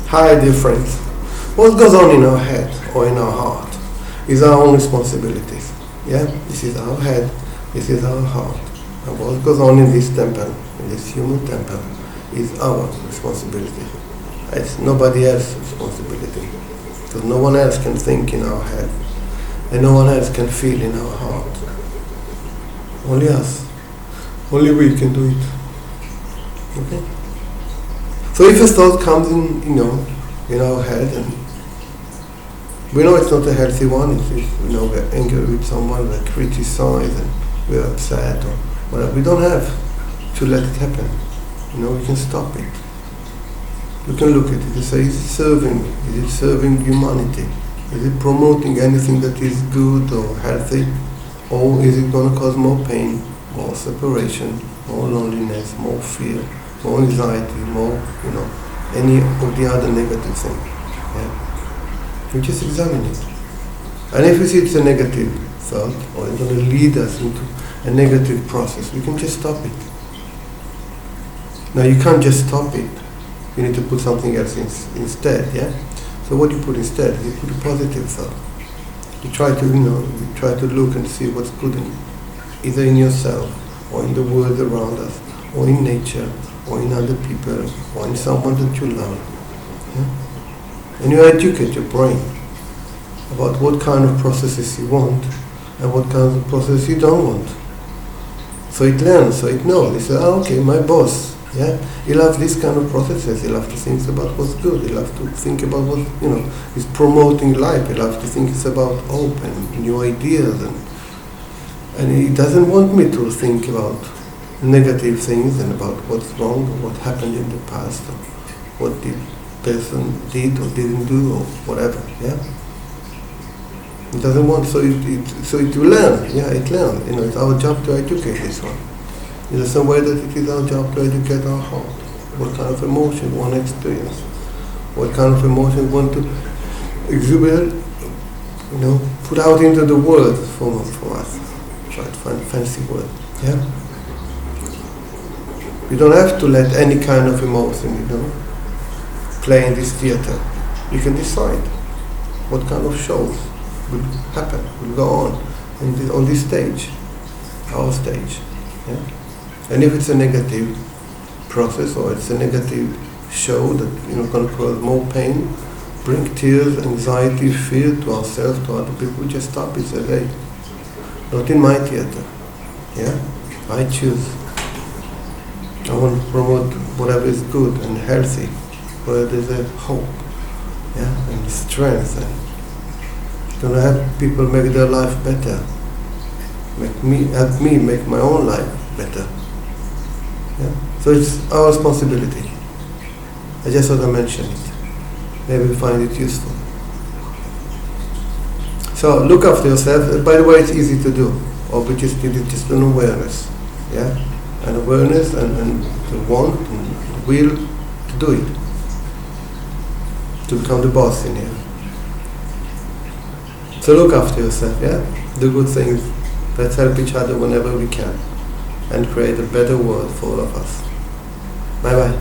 Hi dear friends, what goes on in our head or in our heart is our own responsibilities. Yeah, this is our head, this is our heart. And what goes on in this temple, in this human temple, is our responsibility. It's nobody else's responsibility. Because no one else can think in our head, and no one else can feel in our heart. Only us. Only we can do it. Okay? So if a thought comes in our head, and we know it's not a healthy one, it's we're angry with someone, we criticize, and we're upset or whatever. We don't have to let it happen. We can stop it. We can look at it and say, is it serving humanity? Is it promoting anything that is good or healthy? Or is it going to cause more pain, more separation, more loneliness, more fear, more anxiety, more, any of the other negative things? Yeah? We just examine it. And if we see it's a negative thought, or it's going to lead us into a negative process, we can just stop it. Now you can't just stop it. You need to put something else instead, yeah? So what do you put instead? You put a positive thought. You try to look and see what's good either in yourself, or in the world around us, or in nature, or in other people, or in someone that you love. Yeah? And you educate your brain about what kind of processes you want, and what kind of processes you don't want. So it learns, so it knows. It says, okay, my boss, yeah, he loves this kind of processes. He loves to think about what's good. He loves to think about what, he's promoting life. He loves to think about hope and new ideas. And he doesn't want me to think about negative things and about what's wrong or what happened in the past or what the person did or didn't do or whatever, yeah? It doesn't want, so it will learn, yeah, it learns. It's our job to educate this one. In the same way that it is our job to educate our heart. What kind of emotion we want to experience. What kind of emotion we want to exhibit, put out into the world for us. Try to find a fancy word, yeah? You don't have to let any kind of emotion, play in this theater. You can decide what kind of shows will happen, will go on this stage, our stage, yeah? And if it's a negative process or it's a negative show that going to cause more pain, bring tears, anxiety, fear to ourselves, to other people, we just stop it. Say, hey, not in my theater. Yeah, I choose. I want to promote whatever is good and healthy, where there's a hope, yeah, and strength, and going to help people make their life better. Help me make my own life better. Yeah? So it's our responsibility. I just want to mention it. Maybe you find it useful. So look after yourself. By the way, it's easy to do. Or we just need just an awareness. Yeah? An awareness and the want and the will to do it. To become the boss in here. So look after yourself, yeah? Do good things. Let's help each other whenever we can. And create a better world for all of us. Bye-bye.